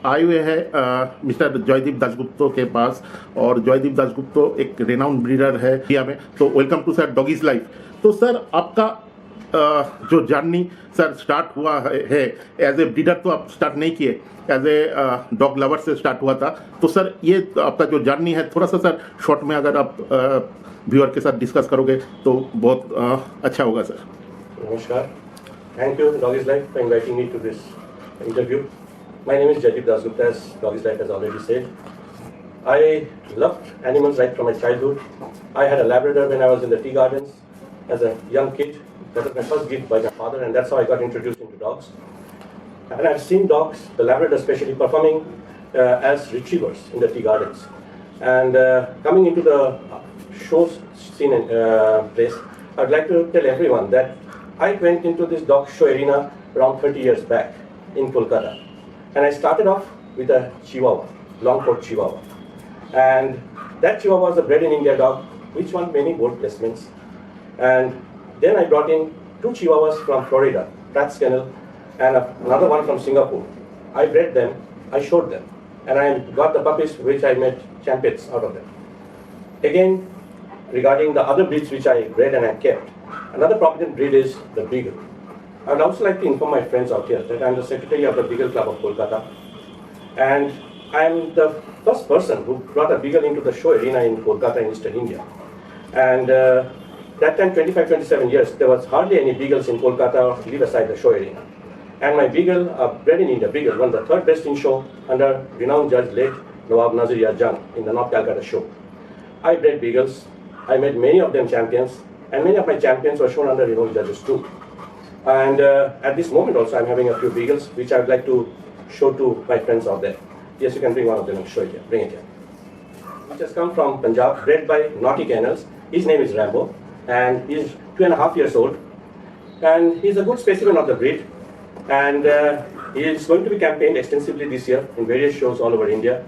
आए हुए हैं मिस्टर जयदीप दासगुप्तो के पास, और जयदीप दासगुप्तो एक रेनाउंड ब्रीडर है इंडिया में। तो welcome to sir doggy's life. तो सर आपका जो जर्नी सर स्टार्ट हुआ है एज ए ब्रीडर, तो आप स्टार्ट नहीं किए, एज ए डॉग लवर से स्टार्ट हुआ था। तो सर ये आपका जो जर्नी है थोड़ा सा सर शॉर्ट में अगर आप व्यूअर के साथ डिस्कस करोगे तो बहुत अच्छा होगा सर। नमस्कार, thank you Doggy's Life for inviting me to this interview. My name is Jaideep Dasgupta, as Doggy's Life has already said. I loved animals right from my childhood. I had a Labrador when I was in the tea gardens as a young kid. That was my first gift by my father, and that's how I got introduced into dogs. And I've seen dogs, the Labrador especially, performing as retrievers in the tea gardens. And coming into the shows scene place, I'd like to tell everyone that I went into this dog show arena around 30 years back in Kolkata. And I started off with a Chihuahua, long-coat Chihuahua. And that Chihuahua was a bred in India dog, which won many board placements. And then I brought in 2 Chihuahuas from Florida, Pratt's Kennel, and another one from Singapore. I bred them, I showed them, and I got the puppies which I made champions out of them. Again, regarding the other breeds which I bred and I kept, another prominent breed is the Beagle. I would also like to inform my friends out here that I am the secretary of the Beagle Club of Kolkata, and I am the first person who brought a Beagle into the show arena in Kolkata in Eastern India. And that time, 25-27 years, there was hardly any Beagles in Kolkata, leave aside the show arena. And my Beagle, bred in India, Beagle won the 3rd best in show under renowned judge late Nawab Nazir Jung in the North Calcutta show. I bred Beagles, I made many of them champions, and many of my champions were shown under renowned judges too. And at this moment also I'm having a few Beagles which I would like to show to my friends out there. Yes, you can bring one of them and show it here. Bring it here. Which has come from Punjab, bred by Naughty Kennels. His name is Rambo, and he is 2.5 years old. And he is a good specimen of the breed. And he is going to be campaigned extensively this year in various shows all over India.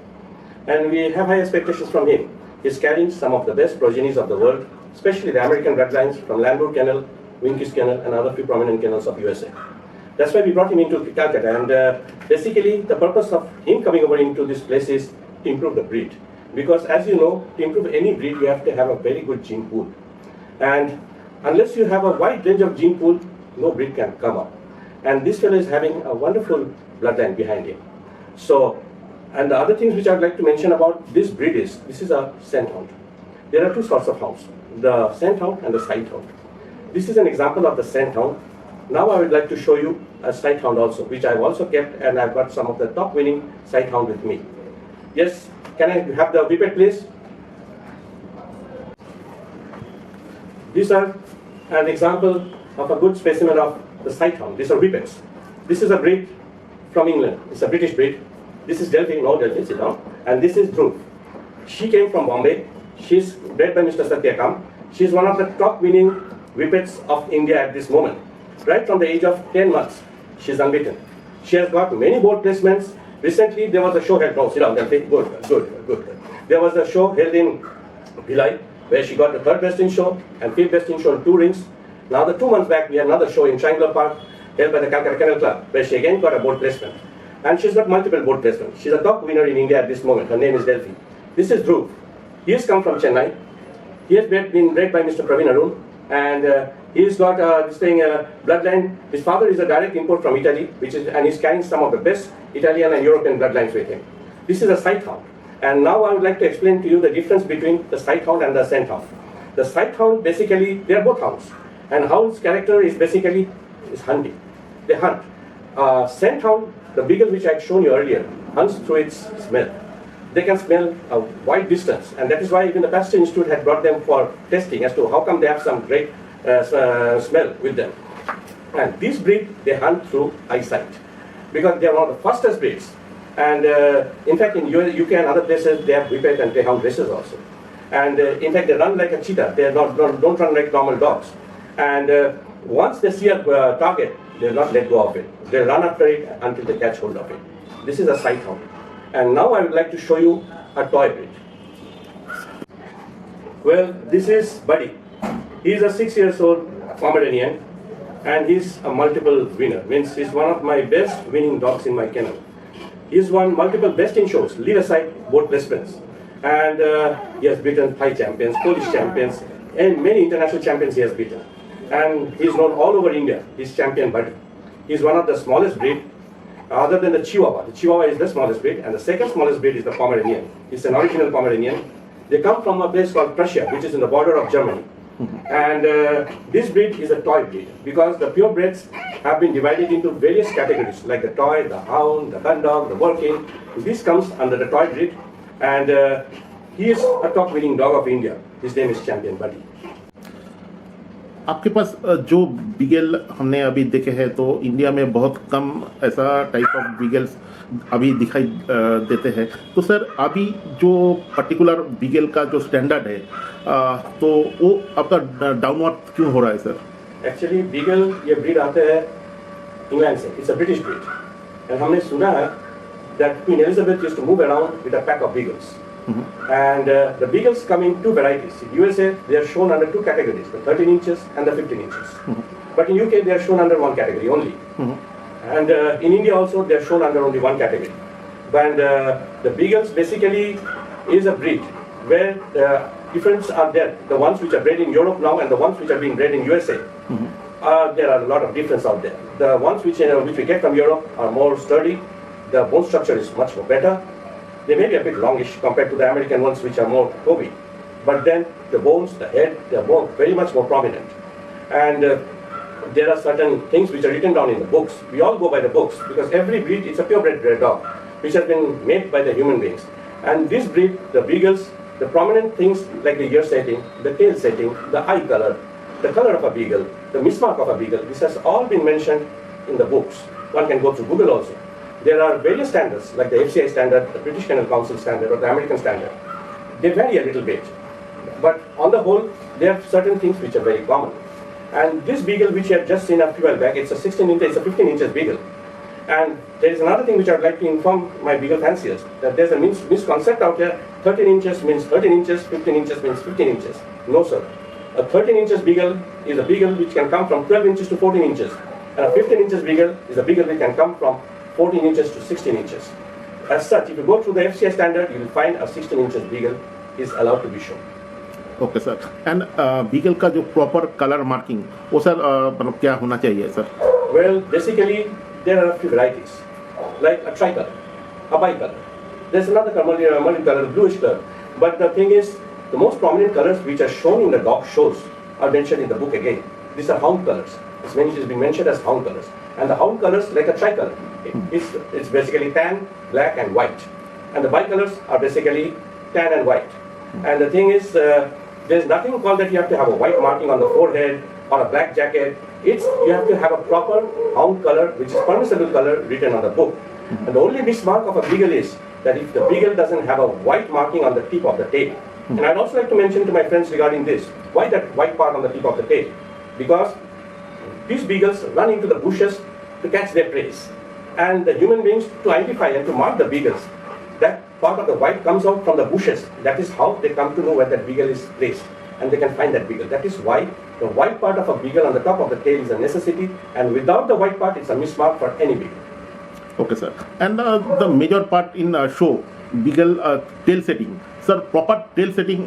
And we have high expectations from him. He is carrying some of the best progenies of the world, especially the American bloodlines from Labrador Kennel, Winkies Kennel, and other few prominent kennels of USA. That's why we brought him into Calcutta, and basically the purpose of him coming over into this place is to improve the breed. Because as you know, to improve any breed, you have to have a very good gene pool. And unless you have a wide range of gene pool, no breed can come up. And this fellow is having a wonderful bloodline behind him. So, and the other things which I would like to mention about this breed is, this is a scent hound. There are 2 sorts of hounds, the scent hound and the sight hound. This is an example of the scent hound. Now I would like to show you a sight hound also, which I've also kept, and I've got some of the top winning sight hound with me. Yes, can I have the whippet please? These are an example of a good specimen of the sight hound. These are whippets. This is a breed from England. It's a British breed. This is Delphi, no Delphi, sit down. And this is Dhruv. She came from Bombay. She's bred by Mr. Satyakam. She's one of the top winning whippets of India at this moment. Right from the age of 10 months, she's unbeaten. She has got many board placements. Recently, there was a show held. No, sit down, Delphi. Good. There was a show held in Bhilai where she got the 3rd best in show and 5th best in show in 2 rings. Now, the 2 months back, we had another show in Triangular Park held by the Calcutta Kennel Club where she again got a board placement. And she's got multiple board placements. She's a top winner in India at this moment. Her name is Delphi. This is Dhruv. He has come from Chennai. He has been bred by Mr. Praveen Arun, and he's got this thing bloodline. His father is a direct import from Italy, and he's carrying some of the best Italian and European bloodlines with him. This is a sight hound, and now I would like to explain to you the difference between the sight hound and the scent hound. The sight hound, basically, they are both hounds, and hound's character is basically hunting. They hunt. Scent hound, the Beagle which I had shown you earlier, hunts through its smell. They can smell a wide distance, and that is why even the Pasteur Institute had brought them for testing as to how come they have some great smell with them. And this breed, they hunt through eyesight, because they are one of the fastest breeds. And in fact, in UK and other places, they have whippet and greyhound races also. And in fact, they run like a cheetah. They don't run like normal dogs. And once they see a target, they will not let go of it. They run after it until they catch hold of it. This is a sight hound. And now I would like to show you a toy breed. Well, this is Buddy. He is a 6 years old Pomeranian, and he's a multiple winner. Means he's one of my best winning dogs in my kennel. He's won multiple best in shows, leave aside both Westlands. And he has beaten Thai champions, Polish champions, and many international champions he has beaten. And he's known all over India, he's champion buddy. He's one of the smallest breed, other than the Chihuahua. The Chihuahua is the smallest breed, and the second smallest breed is the Pomeranian. It's an original Pomeranian. They come from a place called Prussia, which is in the border of Germany. And this breed is a toy breed because the purebreds have been divided into various categories like the toy, the hound, the gun dog, the working. This comes under the toy breed, and he is a top winning dog of India. His name is Champion Buddy. आपके पास जो beagle हमने अभी देखे हैं तो India में बहुत कम ऐसा टाइप ऑफ बीगल्स अभी दिखाई देते हैं। तो सर अभी जो पर्टिकुलर बीगल का जो स्टैंडर्ड है तो वो आपका डाउनवर्ड क्यों हो रहा है सर? एक्चुअली बीगल ये ब्रीड आते हैं इंग्लैंड से, it's a British breed, and हमने सुना है that Queen Elizabeth used to move around with a pack of beagles. And the beagles come in two varieties. In USA, they are shown under two categories, the 13 inches and the 15 inches. But in UK, they are shown under one category only. And in India also, they are shown under only one category. And the beagles basically is a breed where the difference are there. The ones which are bred in Europe now and the ones which are being bred in USA, there are a lot of difference out there. The ones which we get from Europe are more sturdy. The bone structure is much more better. They may be a bit longish compared to the American ones which are more curvy. But then the bones, the head, they are very much more prominent. And there are certain things which are written down in the books. We all go by the books because every breed is a purebred dog which has been made by the human beings. And this breed, the beagles, the prominent things like the ear setting, the tail setting, the eye color, the color of a beagle, the mismark of a beagle, this has all been mentioned in the books. One can go to Google also. There are various standards like the FCI standard, the British Kennel Council standard or the American standard. They vary a little bit. But on the whole, there are certain things which are very common. And this beagle which you have just seen a few while back, it's a 15 inches beagle. And there is another thing which I would like to inform my beagle fanciers, that there's a misconcept out there, 13 inches means 13 inches, 15 inches means 15 inches. No sir. A 13 inches beagle is a beagle which can come from 12 inches to 14 inches. And a 15 inches beagle is a beagle which can come from 14 inches to 16 inches. As such, if you go through the FCI standard, you will find a 16 inches beagle is allowed to be shown. Okay sir. And beagle का जो proper colour marking वो sir मतलब क्या होना चाहिए sir? Well, basically there are a few varieties, like a tricolor, a bicolor. There's another multicolor, bluish color. But the thing is, the most prominent colors which are shown in the dog shows are mentioned in the book again. These are hound colors. It's been mentioned as hound colors. And the hound colors like a tricolor. It's basically tan, black and white. And the bicolors are basically tan and white. And the thing is, there's nothing called that you have to have a white marking on the forehead or a black jacket. You have to have a proper hound color, which is permissible color written on the book. And the only mismark of a beagle is that if the beagle doesn't have a white marking on the tip of the tail. And I'd also like to mention to my friends regarding this, why that white part on the tip of the tail? Because these beagles run into the bushes to catch their prey. And the human beings, to identify and to mark the beagles, that part of the white comes out from the bushes. That is how they come to know where that beagle is placed. And they can find that beagle. That is why the white part of a beagle on the top of the tail is a necessity. And without the white part, it's a mismark for any beagle. Okay, sir. And the major part in show, beagle tail setting. Sir, proper tail setting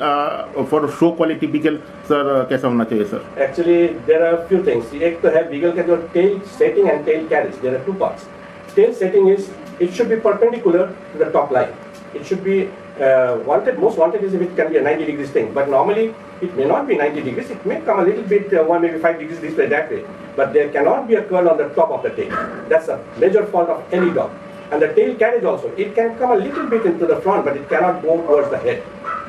for show quality beagle, sir, कैसा होना चाहिए sir? Actually, there are a few things. एक तो है beagle का जो tail setting and tail carriage. There are two parts. Tail setting is, it should be perpendicular to the top line. It should be most wanted is if it can be a 90 degrees thing. But normally, it may not be 90 degrees. It may come a little bit, maybe 5 degrees this way, that way. But there cannot be a curl on the top of the tail. That's a major fault of any dog. And the tail carriage also, it can come a little bit into the front, but it cannot go towards the head.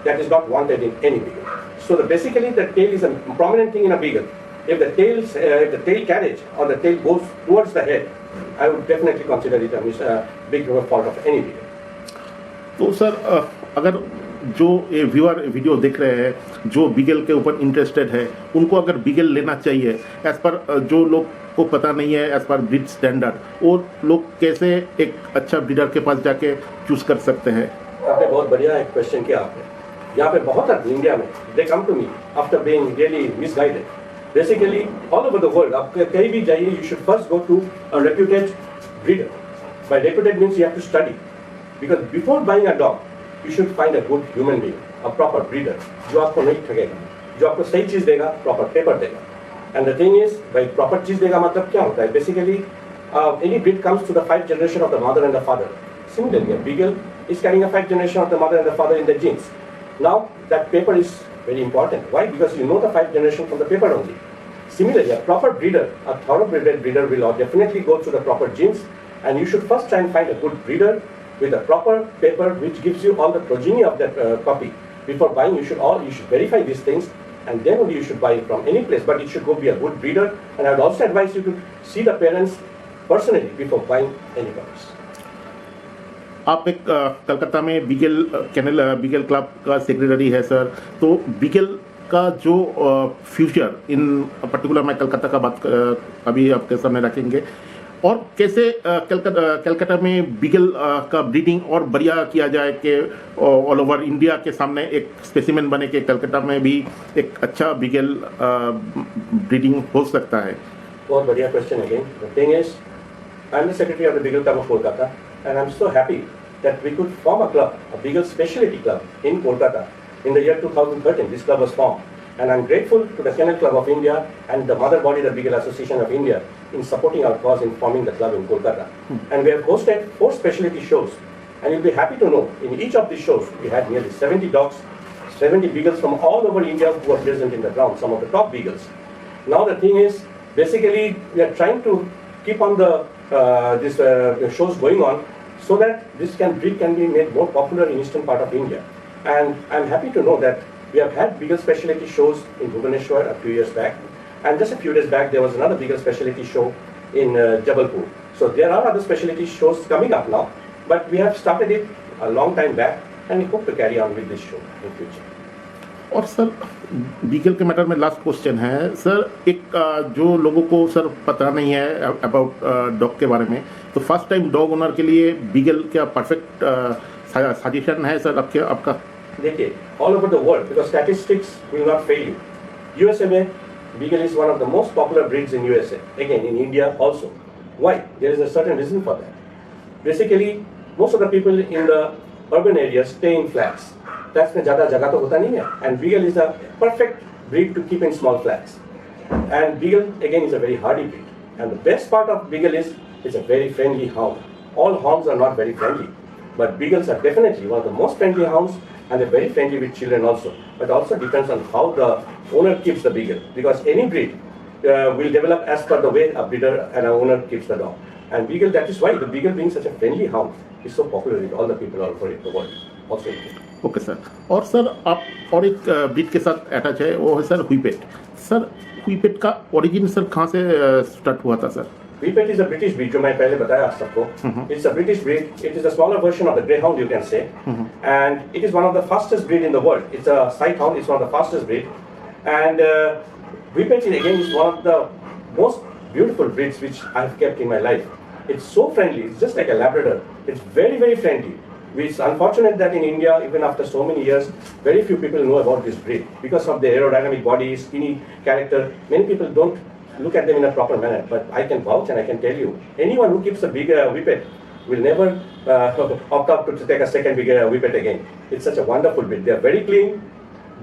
That is not wanted in any beagle. So basically, the tail is a prominent thing in a beagle. If the tail carriage or the tail goes towards the head, I would definitely consider it a big fault of any beagle. तो sir अगर जो ये viewer video देख रहे हैं जो beagle के ऊपर इंटरेस्टेड है उनको अगर बीगल लेना चाहिए एज पर जो लोग को पता नहीं है एज पर ब्रीड स्टैंडर्ड वो लोग कैसे एक अच्छा ब्रीडर के पास जाके चूज कर सकते हैं? आपने बहुत बढ़िया एक क्वेश्चन किया आपने। यहाँ पे बहुत इंडिया में they come to me after being really misguided. Basically all over the world आप कहीं भी जाइए, you should first go to a reputed breeder By reputed means you have to study. Because before buying a dog, you should find a good human being, a proper breeder, जो आपको नहीं ठगेगा, जो आपको सही चीज देगा, proper paper देगा. And the thing is, by proper चीज देगा मतलब क्या होता है? Basically, any breed comes to the 5th generation of the mother and the father. Similarly, a Beagle is carrying a 5th generation of the mother and the father in the genes. Now, that paper is very important. Why? Because you know the 5th generation from the paper only. Similarly, a proper breeder, a thoroughbred breeder will definitely go through the proper genes, and you should first try and find a good breeder with a proper paper which gives you all the progeny of that puppy. Before buying, you should verify these things, and then only you should buy it from any place. But it should go be a good breeder, and I would also advise you to see the parents personally before buying any puppies. आप एक कलकत्ता में beagle canal beagle club का secretary है sir, तो beagle का जो future in particular मैं कलकत्ता का बात अभी आपके सामने रखेंगे, और कैसे कलकत्ता में बीगल का ब्रीडिंग और बढ़िया किया जाए कि ऑल ओवर इंडिया के सामने एक स्पेसिमेन बने के कलकत्ता में भी एक अच्छा बीगल ब्रीडिंग हो सकता है. बहुत बढ़िया question again. The thing is, I am the secretary of the beagle club of Kolkata, and I'm so happy that we could form a club, a Beagle specialty club in Kolkata in the year 2013. This club was formed, and I'm grateful to the Kennel Club of India and the mother body, the Beagle Association of India, in supporting our cause in forming the club in Kolkata. And we have hosted 4 specialty shows, and you'll be happy to know in each of these shows we had nearly 70 dogs, 70 beagles from all over India who were present in the ground, some of the top beagles. Now the thing is, basically we are trying to keep on the shows going on, so that this breed can be made more popular in eastern part of India. And I'm happy to know that we have had Beagle specialty shows in Bhubaneswar a few years back, and just a few days back there was another Beagle specialty show in Jabalpur. So there are other specialty shows coming up now, but we have started it a long time back, and we hope to carry on with this show in future. और sir beagle के matter में last question है sir, एक जो लोगों को sir पता नहीं है अबाउट डॉग के बारे में, तो फर्स्ट टाइम डॉग ओनर के लिए बीगल क्या परफेक्ट सजेशन है सर आपका? देखिए, all over the world, because statistics will not fail you, USA में beagle is one of the most popular breeds in USA, again in India also. Why? There is a certain reason for that. Basically most of the people in the urban area stay in flats. Flats में ज़्यादा जगह तो होता नहीं है, and beagle is a perfect breed to keep in small flats. And beagle again is a very Hardy breed, and the best part of beagle is it's a very friendly hound. All hounds are not very friendly, but beagles are definitely one of the most friendly hounds, and they're very friendly with children also. But also depends on how the owner keeps the beagle, because any breed will develop as per the way a breeder and an owner keeps the dog. And beagle, that is why the beagle being such a friendly hound is so popular with all the people all over the world. Also. Okay sir. और sir आप और एक breed के साथ attach है, वो है sir हुईपेट. Sir हुईपेट का ओरिजिन सर कहाँ से स्टार्ट हुआ था sir? Whippet is a British breed, जो मैं पहले बताया आप सबको. It's a British breed. It is a smaller version of the greyhound, you can say, and it is one of the fastest breed in the world. It's a sight hound. It's one of the fastest breed, and Whippet is one of the most beautiful breeds which I have kept in my life. It's so friendly. It's just like a Labrador. It's very, very friendly. It's unfortunate that in India, even after so many years, very few people know about this breed because of their aerodynamic body, skinny character. Many people don't look at them in a proper manner, but I can vouch and I can tell you, anyone who keeps a big whippet will never opt out to take a second big whippet again. It's such a wonderful breed. They are very clean,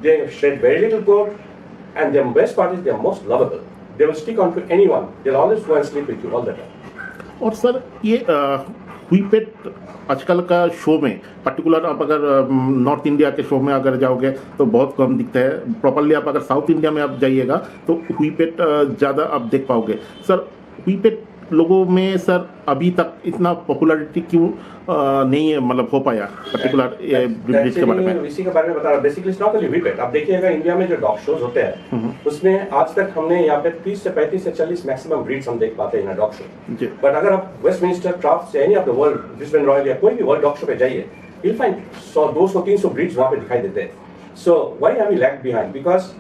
they shed very little coat, and their best part is they are most lovable. They will stick on to anyone. They'll always go and sleep with you all the time. और sir ये हुईपेट आजकल का show में particular आप अगर north India के show में अगर जाओगे तो बहुत कम दिखता है. प्रॉपरली आप अगर साउथ इंडिया में आप जाइएगा तो हुईपेट ज़्यादा आप देख पाओगे. सर हुईपेट लोगों में सर अभी तक इतना पॉपुलैरिटी क्यों नहीं है, मतलब हो पाया पर्टिकुलर ब्रीड के बारे में? इसी के बारे में बता रहा हूं. Basically it's not only whippet. आप देखिएगा इंडिया में जो डॉग शोज होते हैं उसमें आज तक हमने यहाँ पे 30 से 35 से 40 मैक्सिमम ब्रीड्स हम देख पाते हैं ना डॉग शो. बट अगर आप वेस्टमिनिस्टर, क्राफ्ट से any of the world, Brisbane royal या कोई भी वर्ल्ड डॉग शो पे जाइए, you'll find 100, 200, 300 ब्रीड्स वहाँ पे दिखाई देते हैं. So why are we lagged behind? Because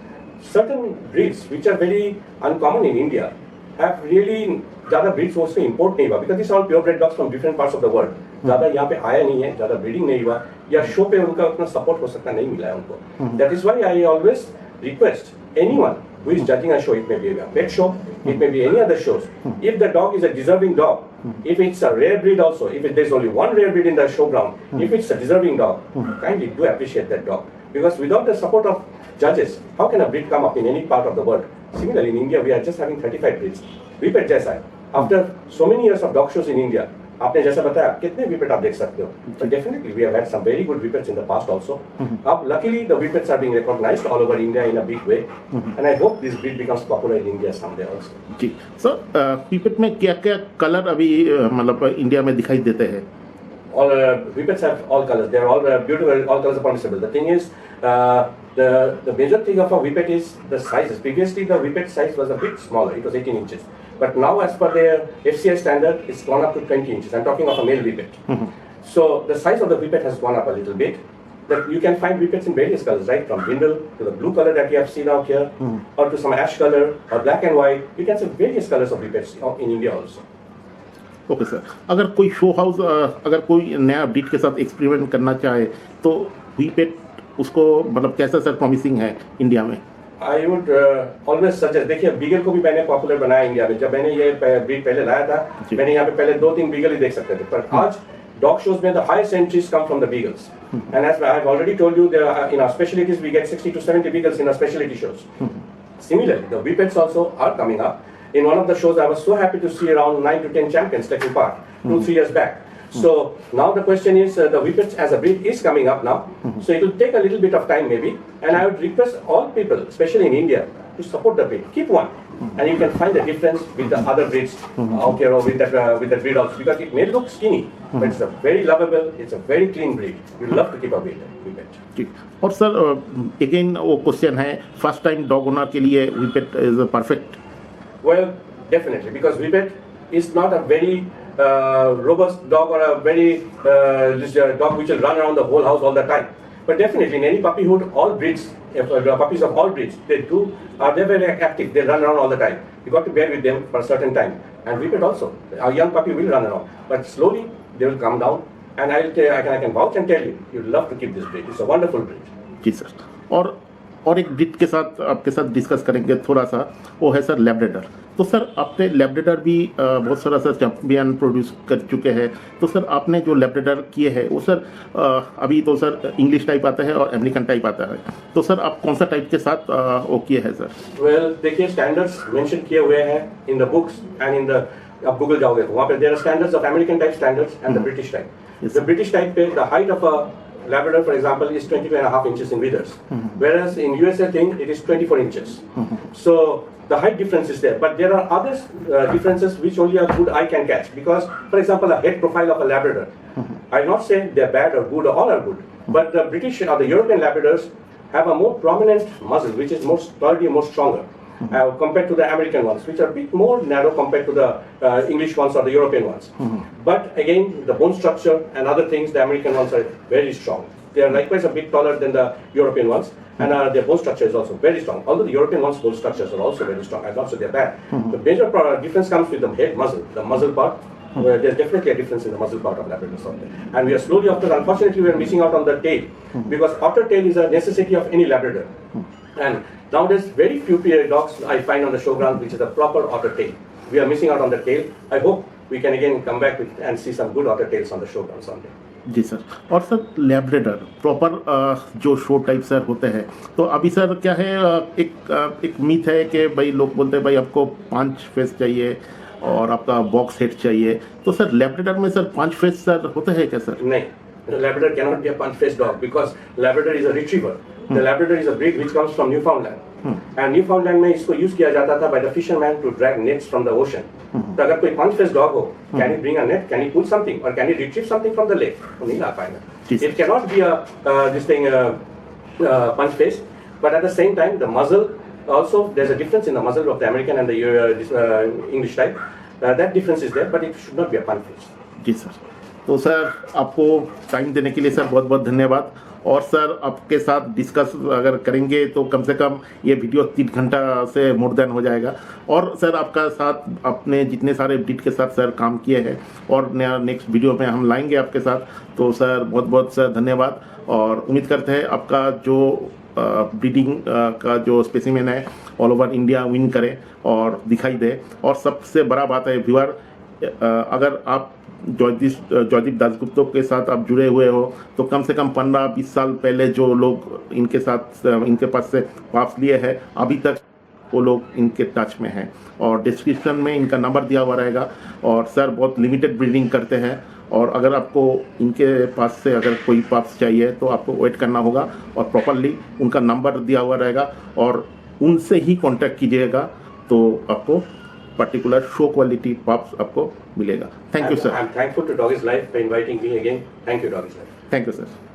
certain breeds which are very uncommon in India have really ज़्यादा ब्रीड्स उसमें इंपोर्ट नहीं हुआ, because this all pure bread dogs from different parts of the world. ज़्यादा यहाँ पे आया नहीं है, ज़्यादा ब्रीडिंग नहीं हुआ, या शो पे उनका उतना सपोर्ट हो सकता नहीं मिला है उनको. That is why I always request anyone who is judging a show, it may be a pet show, it may be any other shows. If the dog is a deserving dog, if it's a rare breed also, if there's only one rare breed in the showground, if it's a deserving dog, kindly do appreciate that dog. Because without the support of judges, how can a breed come up in any part of the world? Similarly, in India, we are just having 35 breeds. Whippet जैसा है. After so many years of dog shows in India, आपने जैसा बताया कितने whippet आप देख सकते हो? But definitely we have had some very good whippets in the past also. अब luckily the whippets are being recognized all over India in a big way, and I hope this breed becomes popular in India someday also. Ji sir, whippet में क्या क्या colour अभी मतलब India में दिखाई देते हैं? All whippets have all colors. They are all beautiful. All colors are permissible. The thing is, the major thing of a whippet is the sizes. Previously, the whippet size was a bit smaller. It was 18 inches. But now, as per their FCI standard, it's gone up to 20 inches. I'm talking of a male whippet. So the size of the whippet has gone up a little bit. That you can find whippets in various colors, right? From brindle to the blue color that you have seen out here, or to some ash color, or black and white. You can see various colors of whippets in India also. Okay sir, अगर कोई show house अगर कोई नया breed के साथ experiment करना चाहे तो व्हीपेट उसको मतलब कैसा सर प्रॉमिसिंग है इंडिया में? आई वुड ऑलवेज सजेस्ट, देखिए बीगल को भी मैंने पॉपुलर बनाया इंडिया में. जब मैंने ये ब्रीड पहले लाया था, मैंने यहाँ पे पहले 2-3 बीगल ही देख सकते थे, पर आज डॉग शोज में the highest entries come from the beagles. And as I have already told you, in our specialities we get 60 to 70 beagles in our speciality shows. Similarly, the whippets also are coming up. In one of the shows, I was so happy to see around 9 to 10 champions taking part 2-3 years back. So now the question is, the whippets as a breed is coming up now. So it will take a little bit of time maybe. And I would request all people, especially in India, to support the breed. Keep one. And you can find the difference with the other breeds out here, or with that breed also. Because it may look skinny, but it's a very lovable, it's a very clean breed. You love to keep a whippet. ठीक. और sir again वो question है, first time dog owner के लिए whippet is perfect? Well, definitely, because whippet is not a very robust dog, or a very dog which will run around the whole house all the time. But definitely, in any puppyhood, all breeds, puppies of all breeds, they're very active. They run around all the time. You got to bear with them for a certain time. And whippet also, a young puppy will run around, but slowly they will come down. And I can vouch and tell you, you'd love to keep this breed. It's a wonderful breed. जी sir. और एक breed के साथ आपके साथ discuss करेंगे थोड़ा सा, वो है सर लैब्राडोर. तो सर आपने लैब्राडोर भी बहुत सारा सर चैंपियन प्रोड्यूस कर चुके हैं. तो सर आपने जो लैब्राडोर किए हैं वो सर अभी तो सर इंग्लिश टाइप आता है और अमेरिकन टाइप आता है. तो सर आप कौन सा टाइप के साथ वो किए हैं सर? वेल देखिए, स्टैंडर्ड्स मेंशन किए हुए हैं in the books and in the, आप गूगल जाओगे तो वहाँ पे there are standards of American type standards and the British type. The British type पे the height of a Labrador, for example, is 22.5 inches in withers, whereas in USA thing it is 24 inches. So the height difference is there, but there are other differences which only a good eye can catch. Because, for example, a head profile of a Labrador, I will not say they are bad or good, or all are good, but the British or the European Labradors have a more prominent muzzle, which is more sturdy, more stronger. Compared to the American ones, which are a bit more narrow compared to the English ones or the European ones. But again, the bone structure and other things, the American ones are very strong. They are likewise a bit taller than the European ones, and their bone structure is also very strong. Although the European ones' bone structures are also very strong, and also they are bad. The major difference comes with the head muzzle, the muzzle part. There's definitely a difference in the muzzle part of Labradors out there. And we are slowly after, unfortunately, we are missing out on the tail, because otter tail is a necessity of any Labrador. And nowadays, very few dogs I find on the showground which is a proper otter tail. We are missing out on the tail. I hope we can again come back and see some good otter tails on the showground someday. Ji sir. और sir Labrador proper जो show type sir होते हैं, तो अभी sir क्या है, एक myth है कि भाई लोग बोलते हैं भाई आपको 5 फेस चाहिए और आपका बॉक्स हेड चाहिए. तो सर लैब्राडोर में सर 5 फेस सर होते हैं क्या सर? नहीं, Labrador cannot be a punch-faced dog, because Labrador is a retriever. The Labrador is a breed which comes from Newfoundland. And Newfoundland में इसको यूज किया जाता था by the fisherman to drag nets from the ocean. तो अगर कोई punch-faced dog हो, can he bring a net? Can he pull something? Or can he retrieve something from the lake? वो नहीं ला पाएगा. It cannot be a punch-faced. But at the same time, the muzzle also, there's a difference in the muzzle of the American and the English type. That difference is there, but it should not be a punch-faced. Ji sir. तो sir आपको time देने के लिए sir बहुत बहुत धन्यवाद। और sir आपके साथ डिस्कस अगर करेंगे तो कम से कम ये वीडियो 3 घंटा से मोर देन हो जाएगा। और सर आपका साथ अपने जितने सारे ब्रीड के साथ सर काम किए हैं और नेक्स्ट वीडियो में हम लाएंगे आपके साथ। तो सर बहुत बहुत सर धन्यवाद और उम्मीद करते हैं आपका जो ब्रीडिंग का जो स्पेसिमेन है ऑल ओवर इंडिया विन करे और दिखाई दे। और सबसे बड़ा बात है व्यूअर, अगर आप जयदीप दासगुप्ता के साथ आप जुड़े हुए हो तो कम से कम 15-20 साल पहले जो लोग इनके पास से पास लिए हैं अभी तक वो लोग इनके टच में हैं। और डिस्क्रिप्शन में इनका नंबर दिया हुआ रहेगा। और सर बहुत लिमिटेड ब्रीडिंग करते हैं और अगर आपको इनके पास से अगर कोई पास चाहिए तो आपको वेट करना होगा और प्रॉपरली उनका नंबर दिया हुआ रहेगा और उनसे ही कांटेक्ट कीजिएगा तो आपको पर्टिकुलर शो क्वालिटी पप्स आपको मिलेगा। Thank you sir. I'm thankful to Doggy's Life for inviting me again. Thank you, Doggy's Life. Thank you sir.